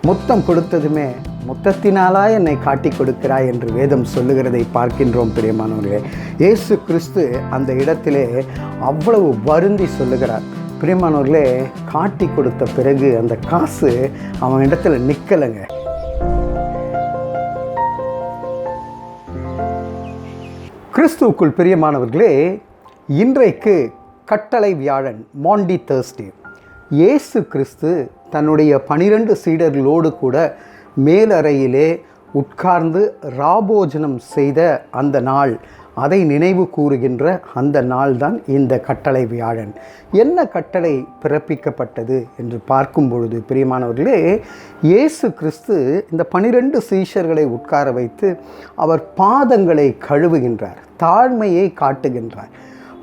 முத்தம் கொடுத்ததுமே முத்தத்தினாலா என்னை காட்டி கொடுக்கிறாய் என்று வேதம் சொல்லுகிறதை பார்க்கின்றோம். பிரியமானவர்களே, இயேசு கிறிஸ்து அந்த இடத்திலே அவ்வளவு வருந்தி சொல்லுகிறார். பிரியமானவர்களே, காட்டி கொடுத்த பிறகு அந்த காசு அவன் இடத்துல நிற்கலைங்க. கிறிஸ்துவுக்குள் பிரியமானவர்களே, இன்றைக்கு கட்டளை வியாழன், மாண்டி தர்ஸ்டே. இயேசு கிறிஸ்து தன்னுடைய 12 சீடர்களோடு கூட மேலறையிலே உட்கார்ந்து ராபோஜனம் செய்த அந்த நாள், அதை நினைவு கூறுகின்ற அந்த நாள் தான் இந்த கட்டளை வியாழன். என்ன கட்டளை பிறப்பிக்கப்பட்டது என்று பார்க்கும் பொழுது பிரியமானவர்களே, இயேசு கிறிஸ்து இந்த 12 சீஷர்களை உட்கார வைத்து அவர் பாதங்களை கழுவுகின்றார், தாழ்மையை காட்டுகின்றார்.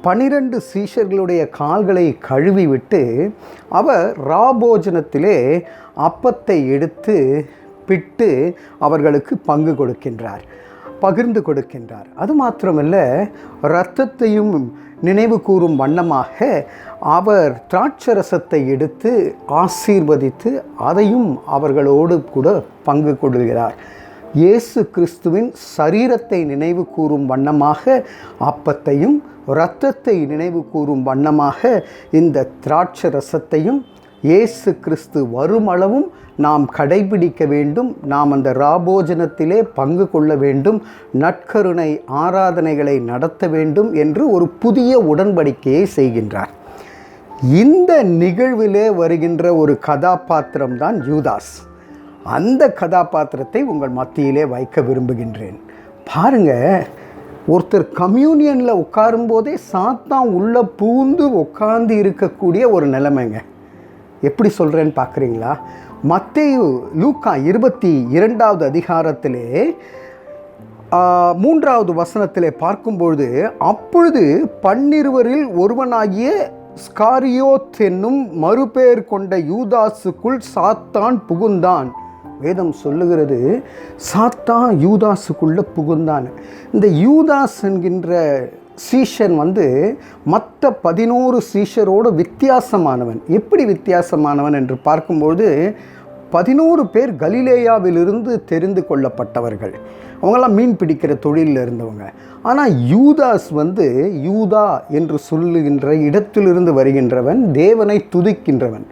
12 சீஷர்களுடைய கால்களை கழுவி விட்டு அவர் ராபோஜனத்திலே அப்பத்தை எடுத்து பிட்டு அவர்களுக்கு பங்கு கொடுக்கின்றார், பகிர்ந்து கொடுக்கின்றார். அது மாத்திரமல்ல, இரத்தத்தையும் நினைவு கூறும் வண்ணமாக அவர் திராட்சரசத்தை எடுத்து ஆசீர்வதித்து அதையும் அவர்களோடு கூட பங்கு கொள்கிறார். இயேசு கிறிஸ்துவின் சரீரத்தை நினைவு கூறும் வண்ணமாக அப்பத்தையும் இரத்தத்தை நினைவு கூறும் வண்ணமாக இந்த திராட்சரசத்தையும் இயேசு கிறிஸ்து வருமளவும் நாம் கடைபிடிக்க வேண்டும். நாம் அந்த ராபோஜனத்திலே பங்கு கொள்ள வேண்டும், நற்கருணை ஆராதனைகளை நடத்த வேண்டும் என்று ஒரு புதிய உடன்படிக்கையை செய்கின்றார். இந்த நிகழ்விலே வருகின்ற ஒரு கதாபாத்திரம்தான் யூதாஸ். அந்த கதாபாத்திரத்தை உங்கள் மத்தியிலே வைக்க விரும்புகின்றேன். பாருங்கள், ஒருத்தர் கம்யூனியனில் உட்காரும்போதே சாத்தான் உள்ளே பூந்து உட்கார்ந்து இருக்கக்கூடிய ஒரு நிலைமைங்க. எப்படி சொல்கிறேன்னு பார்க்குறீங்களா? மத்தேயு லூக்கா 22வது அதிகாரத்திலே 3வது வசனத்திலே பார்க்கும்பொழுது, அப்பொழுது 12 ஒருவனாகிய ஸ்காரியோத் என்னும் மறுபெயர் கொண்ட யூதாசுக்குள் சாத்தான் புகுந்தான். வேதம் சொல்லுகிறது, சாத்தான் யூதாசுக்குள்ளே புகுந்தான். இந்த யூதாஸ் என்கின்ற சீஷன் மற்ற 11 சீஷரோடு வித்தியாசமானவன். எப்படி வித்தியாசமானவன் என்று பார்க்கும்போது, 11 பேர் கலிலேயாவிலிருந்து தெரிந்து கொள்ளப்பட்டவர்கள். அவங்களாம் மீன் பிடிக்கிற தொழிலில் இருந்தவங்க. ஆனால் யூதாஸ் யூதா என்று சொல்லுகின்ற இடத்திலிருந்து வருகின்றவன், தேவனை துதிக்கின்றவன்.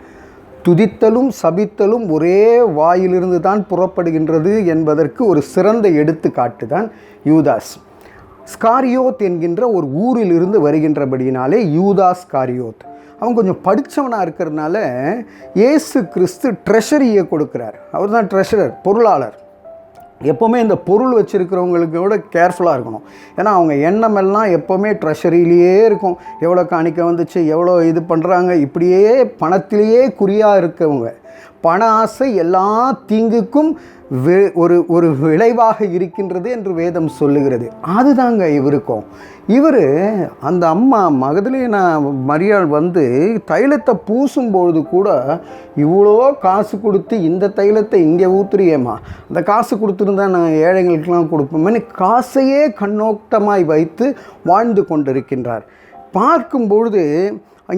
துதித்தலும் சபித்தலும் ஒரே வாயிலிருந்து தான் புறப்படுகின்றது என்பதற்கு ஒரு சிறந்த எடுத்துக்காட்டு தான் யூதாஸ். ஸ்காரியோத் என்கின்ற ஒரு ஊரிலிருந்து வருகின்றபடியினாலே யூதாஸ் ஸ்காரியோத். அவன் கொஞ்சம் படித்தவனாக இருக்கிறதுனால இயேசு கிறிஸ்து ட்ரெஷரியை கொடுக்குறார். அவர் தான் ட்ரெஷரர், பொருளாளர். எப்போவுமே இந்த பொருள் வச்சுருக்கிறவங்களுக்கு கூட கேர்ஃபுல்லாக இருக்கணும். ஏன்னா அவங்க எண்ணமெல்லாம் எப்போவுமே ட்ரெஷரியிலேயே இருக்கும். எவ்வளோ காணிக்க வந்துச்சு, எவ்வளோ இது பண்ணுறாங்க, இப்படியே பணத்திலேயே குறியாக இருக்கவங்க. பண ஆசை எல்லா தீங்குக்கும் ஒரு விளைவாக இருக்கின்றது என்று வேதம் சொல்லுகிறது. அதுதாங்க இவருக்கும். இவர் அந்த அம்மா மகதலேனா மரியாள் தைலத்தை பூசும்பொழுது கூட, இவ்வளோ காசு கொடுத்து இந்த தைலத்தை இங்கே ஊற்றுறியேம்மா, அந்த காசு கொடுத்துருந்தா நான் ஏழைங்களுக்கெல்லாம் கொடுப்போம்னு காசையே கண்ணோட்டமாய் வைத்து வாழ்ந்து கொண்டிருக்கின்றார். பார்க்கும்பொழுது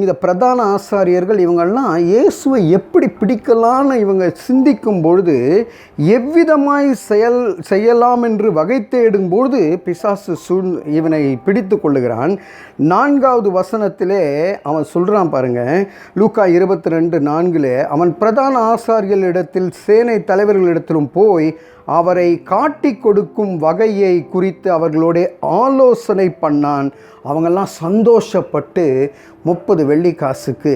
இந்த பிரதான ஆசாரியர்கள் இவங்கள்லாம் இயேசுவை எப்படி பிடிக்கலான்னு இவங்க சிந்திக்கும் பொழுது, எவ்விதமாய் செய்யலாம் என்று வகை தேடும் பொழுது பிசாசு இவனை பிடித்து கொள்ளுகிறான். 4வது வசனத்திலே அவன் சொல்கிறான் பாருங்கள், லூக்கா 22:4, அவன் பிரதான ஆசாரியர்களிடத்தில் சேனை தலைவர்களிடத்திலும் போய் அவரை காட்டி கொடுக்கும் வகையை குறித்து அவர்களோட ஆலோசனை பண்ணான். அவங்கெல்லாம் சந்தோஷப்பட்டு 30 வெள்ளிக்காசுக்கு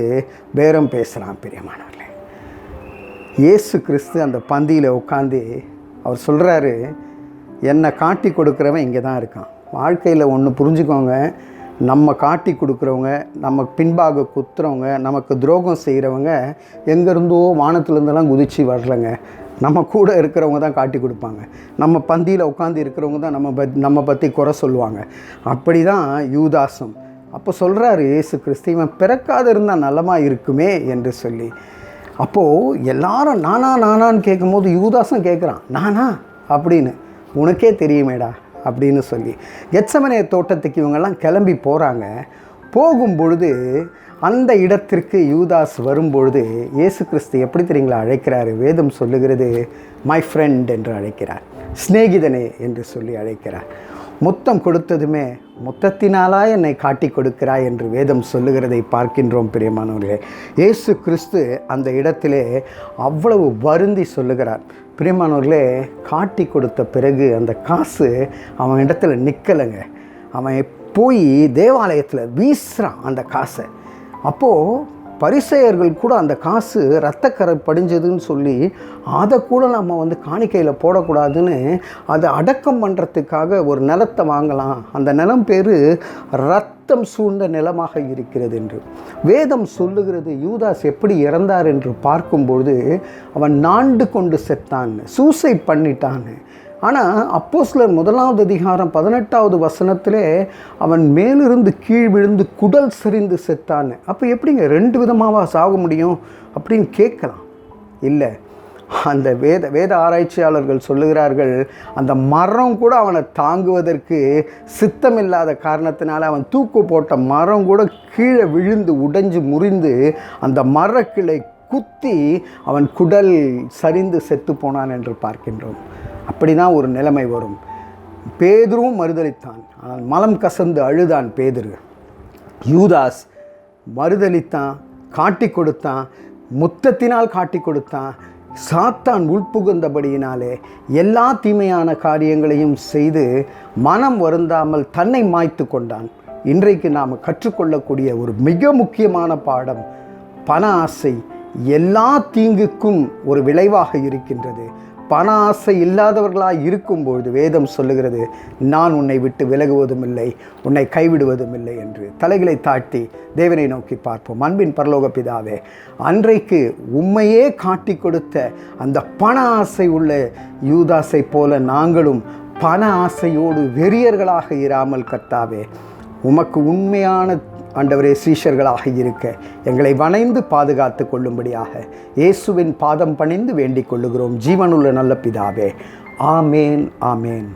பேரம் பேசுகிறான். பிரியமானவர்களே, இயேசு கிறிஸ்து அந்த பந்தியில் உட்காந்து அவர் சொல்கிறாரு, என்னை காட்டி கொடுக்குறவன் இங்கே தான் இருக்கான். வாழ்க்கையில் ஒன்று புரிஞ்சுக்கோங்க, நம்ம காட்டி கொடுக்குறவங்க, நம்ம பின்பாக குத்துறவங்க, நமக்கு துரோகம் செய்கிறவங்க எங்கேருந்தோ வானத்துலேருந்தெல்லாம் குதித்து வரலைங்க. நம்ம கூட இருக்கிறவங்க தான் காட்டி கொடுப்பாங்க. நம்ம பந்தியில் உட்காந்து இருக்கிறவங்க தான் நம்ம பற்றி குறை சொல்லுவாங்க. அப்படி தான் யூதாசும். அப்போ சொல்கிறாரு இயேசு கிறிஸ்து, இவன் பிறக்காத இருந்தால் நலமாக இருக்குமே என்று சொல்லி. அப்போது எல்லாரும் நானான்னு கேட்கும்போது யூதாசும் கேட்குறான், நானா அப்படின்னு, உனக்கே தெரியுமேடா அப்படின்னு சொல்லி. கெத்செமனே தோட்டத்துக்கு இவங்கெல்லாம் கிளம்பி போகிறாங்க. போகும் பொழுது அந்த இடத்திற்கு யூதாஸ் வரும்பொழுது இயேசு கிறிஸ்து எப்படி தெரியுங்களா அழைக்கிறாரு? வேதம் சொல்லுகிறது மை ஃப்ரெண்ட் என்று அழைக்கிறார், சிநேகிதனே என்று சொல்லி அழைக்கிறார். முத்தம் கொடுத்ததுமே முத்தத்தினாலா என்னை காட்டி கொடுக்கிறாய் என்று வேதம் சொல்லுகிறதை பார்க்கின்றோம். பிரியமானவர்களே, இயேசு கிறிஸ்து அந்த இடத்திலே அவ்வளவு வருந்தி சொல்லுகிறார். பிரியமானவர்களே, காட்டி கொடுத்த பிறகு அந்த காசு அவன் இடத்துல நிற்கலைங்க. அவன் போய் தேவாலயத்தில் வீசுகிறான் அந்த காசை. அப்போது பரிசேயர்கள் கூட அந்த காசு இரத்தக்கரை படிஞ்சதுன்னு சொல்லி அதை கூட நம்ம காணிக்கையில் போடக்கூடாதுன்னு அதை அடக்கம் பண்ணுறதுக்காக ஒரு நிலத்தை வாங்கலாம். அந்த நிலம் பேர் ரத்தம் சூழ்ந்த நிலமாக இருக்கிறது என்று வேதம் சொல்லுகிறது. யூதாஸ் எப்படி இறந்தார் என்று பார்க்கும்பொழுது அவன் நாண்டு கொண்டு செத்தான், சூசைட் பண்ணிட்டான். ஆனால் அப்போஸ்தலர் 1 அதிகாரம் 18வது வசனத்திலே அவன் மேலிருந்து கீழ் விழுந்து குடல் சரிந்து செத்தான். அப்போ எப்படிங்க 2 விதமாக சாக முடியும் அப்படின்னு கேட்கலாம். இல்லை, அந்த வேத ஆராய்ச்சியாளர்கள் சொல்லுகிறார்கள், அந்த மரம் கூட அவனை தாங்குவதற்கு சித்தமில்லாத காரணத்தினால அவன் தூக்கு போட்ட மரம் கூட கீழே விழுந்து உடைஞ்சு முறிந்து அந்த மரக்கிளை குத்தி அவன் குடல் சரிந்து செத்து போனான் என்று பார்க்கின்றோம். அப்படி தான் ஒரு நிலைமை வரும். பேதுருவும் மறுதலித்தான், ஆனால் மலம் கசந்து அழுதான் பேதுரு. யூதாஸ் மறுதலித்தான், காட்டி கொடுத்தான், முத்தத்தினால் காட்டி கொடுத்தான். சாத்தான் உள்புகுந்தபடியினாலே எல்லா தீமையான காரியங்களையும் செய்து மனம் வருந்தாமல் தன்னை மாய்த்து கொண்டான். இன்றைக்கு நாம் கற்றுக்கொள்ளக்கூடிய ஒரு மிக முக்கியமான பாடம், பண ஆசை எல்லா தீங்குக்கும் ஒரு விளைவாக இருக்கின்றது. பண ஆசை இல்லாதவர்களாக இருக்கும்பொழுது வேதம் சொல்லுகிறது, நான் உன்னை விட்டு விலகுவதும் இல்லை, உன்னை கைவிடுவதும் இல்லை என்று. தலைகளை தாழ்த்தி தேவனை நோக்கி பார்ப்போம். அன்பின் பரலோக பிதாவே, அன்றைக்கு உம்மையே காட்டி கொடுத்த அந்த பண ஆசை உள்ள யூதாசை போல நாங்களும் பண ஆசையோடு வெறியர்களாக இராமல் கர்த்தாவே, உமக்கு உண்மையான ஆண்டவரே சீஷர்களாக இருக்க எங்களை வணைந்து பாதுகாத்து கொள்ளும்படியாக இயேசுவின் பாதம் பணிந்து வேண்டிக் கொள்ளுகிறோம். ஜீவனுள்ள நல்ல பிதாவே, ஆமேன், ஆமேன்.